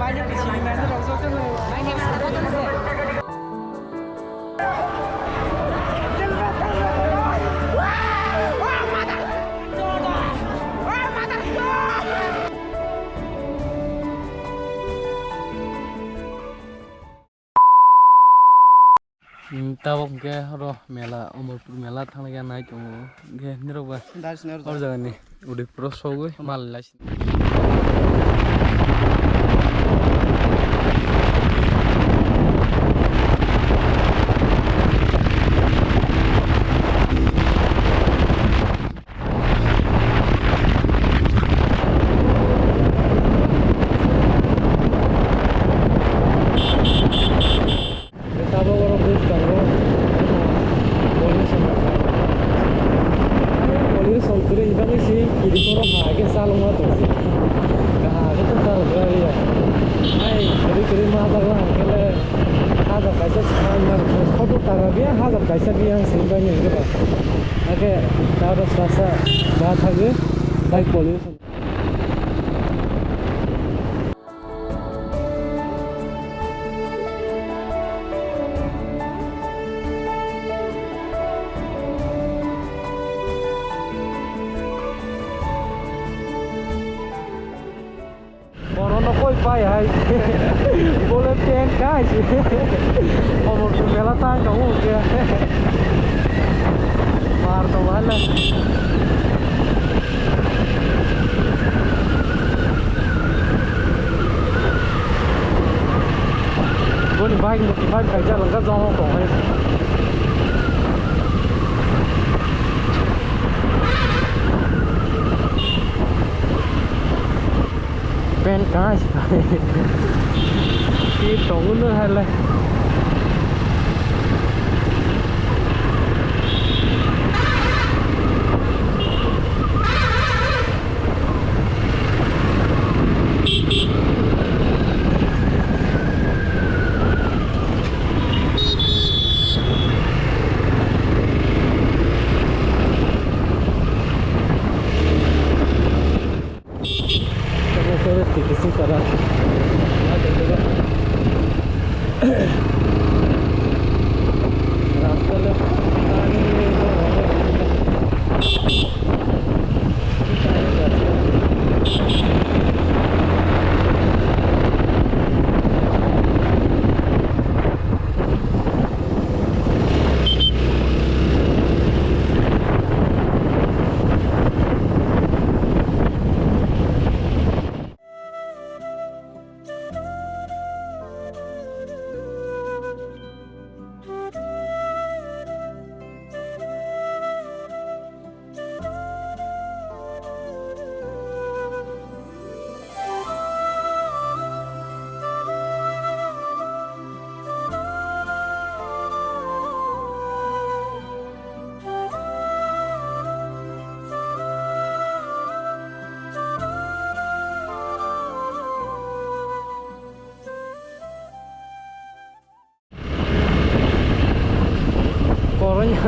banyak di sini nanti langsung kan main game apa tuh? Tabok ke ro mela Amarpur mela thang ga nai chung ge niroba और जगह नहीं उड़े pro so गए माल लाइस कैसा भी यहाँ सिंबा नहीं है बस आगे तारा सासा बात है बाइक पॉल्यूशन कोरोना कोई पाई है बोले पेन का है और मेला तांग का हो गया मार तो वाला बोल बाइक कैसा लगा जाओ तो है पेन कहाँ है ये तो उन्हें है ले किसी तरह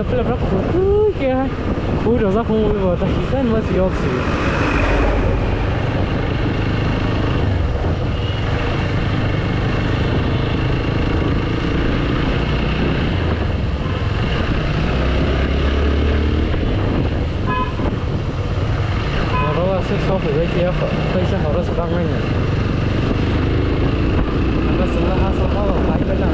Belum aku kira aku dah tak mau buat tapi kan masih opsi. Kalau asal soft itu dia पैसा harus bangunnya. Apa setelah asal kalau baik benar.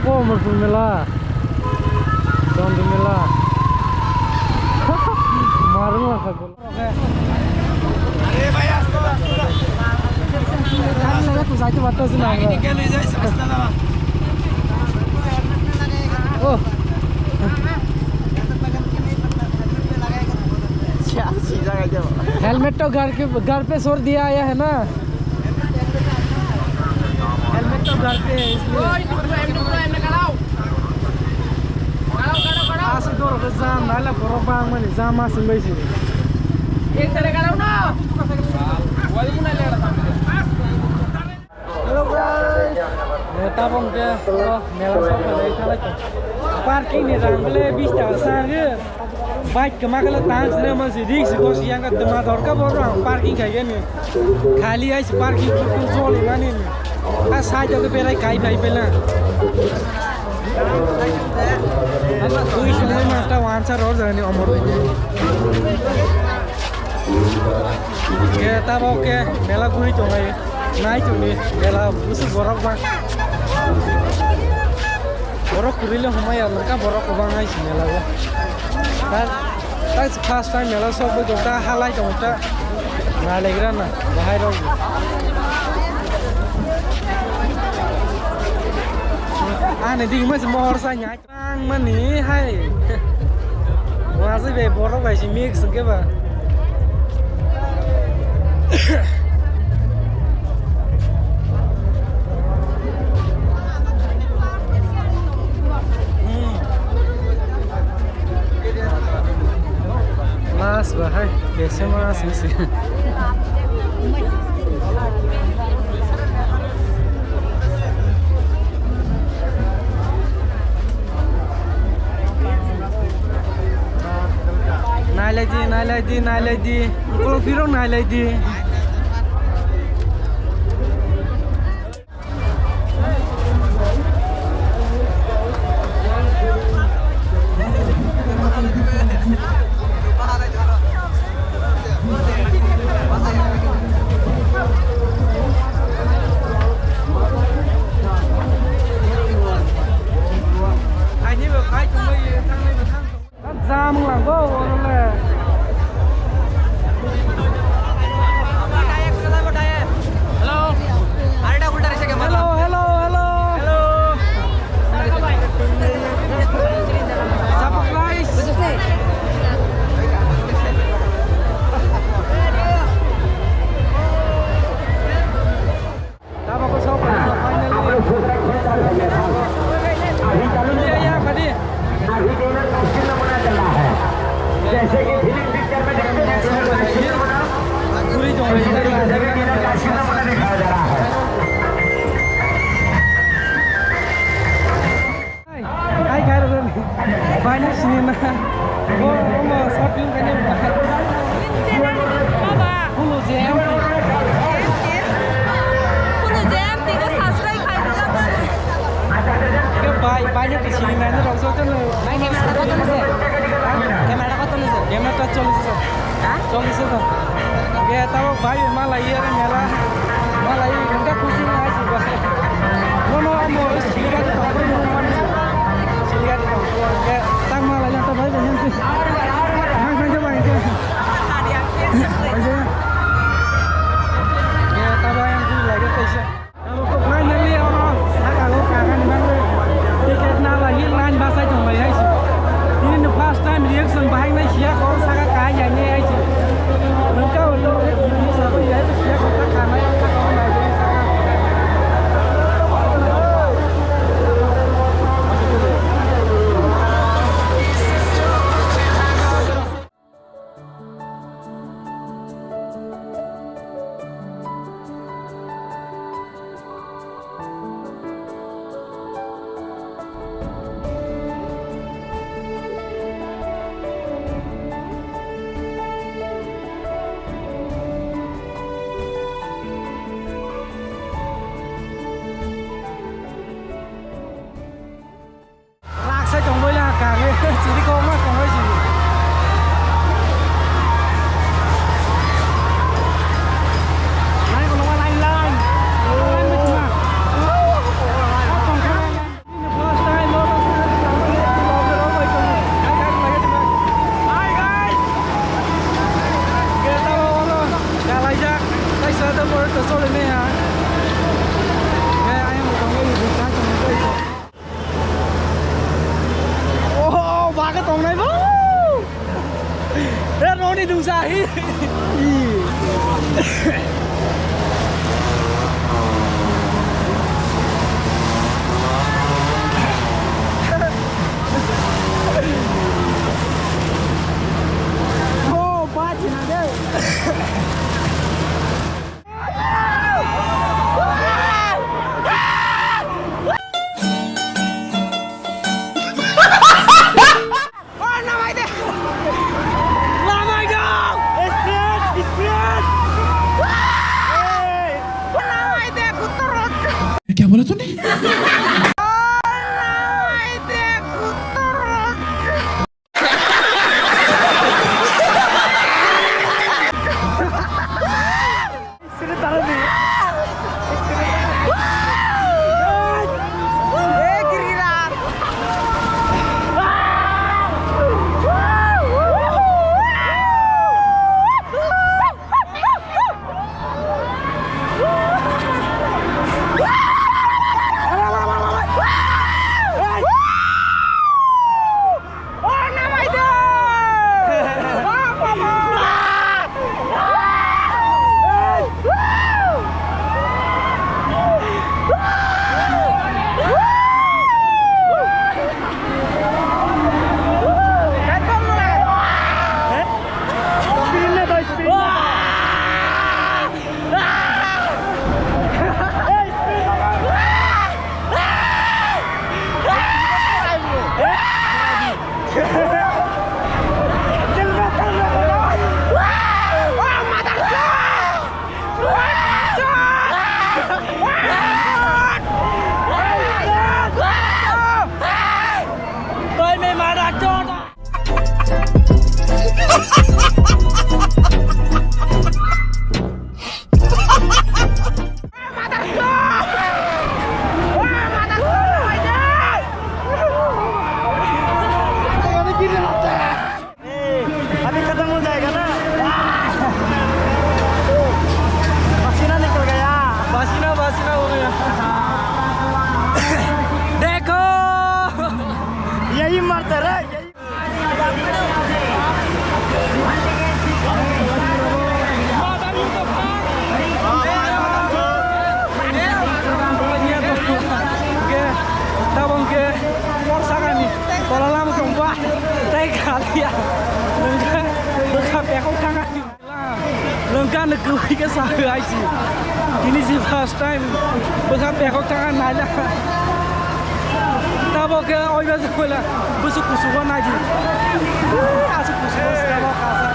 Kok Amarpur Mela John di Mela marung lah aku अरे भाई आस्ता लगा तू side बात सुना ini क्या ले जाए आस्ता ना ओ हेलमेट तो घर पे छोड़ दिया आया है ना हेलमेट तो घर पे इसलिए borok jam nala borok bang mani jam masing bai sini. Hello guys. Tabung ke mela shop lagi salah tu. Parking ni ramble 20 taka sange. Bike kemakala tans ne masih risk ko siang ka dema dorka borra parking kaya ni. Khali ais parking tu zol ngani ni. Ka saja ke pelai kai bai pela. Tui sungai mata wansa road jani amor. Ke tabung ke mela guri tongai. Naik tu ni mela busu borok bang. Borok kurile humaya lengkap borok bang ais mela ko. That's first time mela shop ko jota halai jota na legra na bahai ro ane ding mas mohor sa nya bang mani hai wasi be borok bai si mix ke ba Mas bahai biasa mas sih. Naladi. Kalau biro naladi. Banyak sini nah. Oh, shopping kan ni. Hulu jam. Hulu jam, tiga subscribe kai tu kan. Ke banyak di sini nah ni rasa tu ni. Kamera kau tu ni. Kamera kau tu ni. Kamera tu 40. Hah? 40. Ke tahu bayi malah iya mela. Malah iya enggak pusing aja bah. No amo sini kan tak perlu mana. Sini kan tak perlu. Ke tang malah yang terbaik yang tu. Hang coba itu. Ada yang Aja. Ya tahu yang tu lagi tu sih. Kalau kau finally orang kalau kangen banget. Tiket nak lagi line bahasa cuma ya sih. Ini the first time reaction bahang ni siapa kau sangat kaya ni aja. Mereka untuk ini siapa ya itu siapa kau karena yang kau lagi sangat. Saya chồng với là cả người chỉ đi con mà còn hơi gì này còn nó lanh lên lên một mà còn cái này nó first time nó kita mau jalan aja saya sudah bertesul ini ya ayam mau đi bukan cuma itu ba cái tông này bố rất nó đi đường xa hi क्या बोला तूने Lengkap negeri ke saya sih. Ini sih first time. Bukan pekok tangan aja. Tapi ke orang sekolah busuk busukan aja. Asuk busukan sekolah kasar.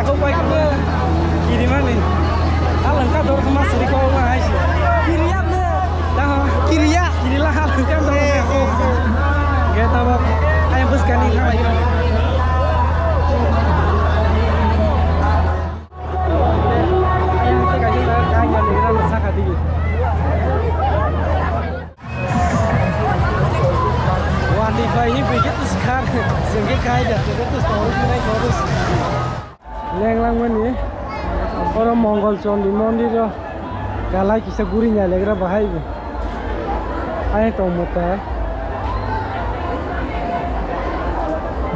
Không quay cũng gì đi mà này, ăn lần cá tôi không mất gì con mà hay gì, kiriap nữa, dah kiriap, kirilah lần cá tôi, cái tao bảo, ayam bus kan ini apa gitu, ayam tu kaji dah kaji yang kita masak hati, wani bayi begitu sekarang, sengke kaya, sengke tu story ni terus. Lenglang ni, orang Mongol Condi Mondir jo, kalau kisah gurinya legra bahaya tu, ayat tomuta,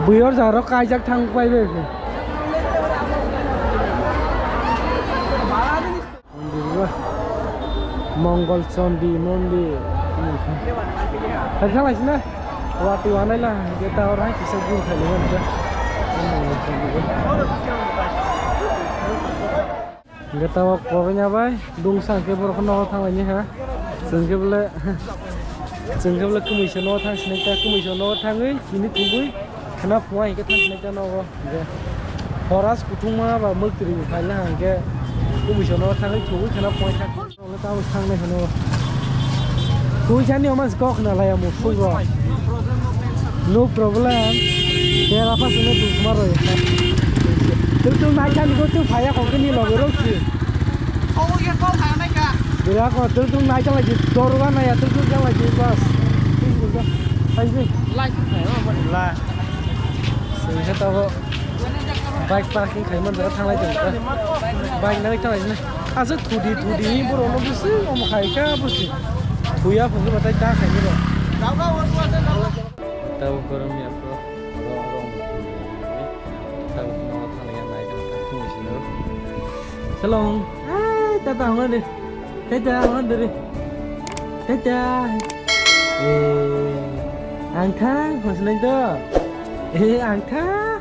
biar jaro kajak thang pai be. Mondir Mongol Condi Mondir, macam mana? Waktu mana lah kita orang kisah gur kali mana? Gak tahu kornya bay, dong sangke baru kenal tangannya ha, sangke bela komisioner tang seneka komisioner tangai, ini tunggu, kenapa puai kita seneka nawa, horas kutung mana ba menteri, kayaknya hangke komisioner tangai tunggu, kenapa puai tang, kalau tahu tangai kenapa, tunggu jadi omas kok kenal ya musuh ba, no problem, dia apa sih tuh kemarin ya. Tuh macam itu tuh saya kok ini loh berarti. Oh iya kau kayak mereka. Bila kau tuh macam lagi doruan ya tuh lagi pas. Ayo like lah. Saya tahu bike parking kayak mana thang lagi tuh. Bike nanti thang lagi nih. Asal tudi ini baru orang busi, orang kaya busi. Kuya pun kita tak kayak gitu. Tahu korangnya apa? Shalom. Hai, tata mana deh? Tata mana deh? Tata. Angkang, maksudnya itu. Angkang.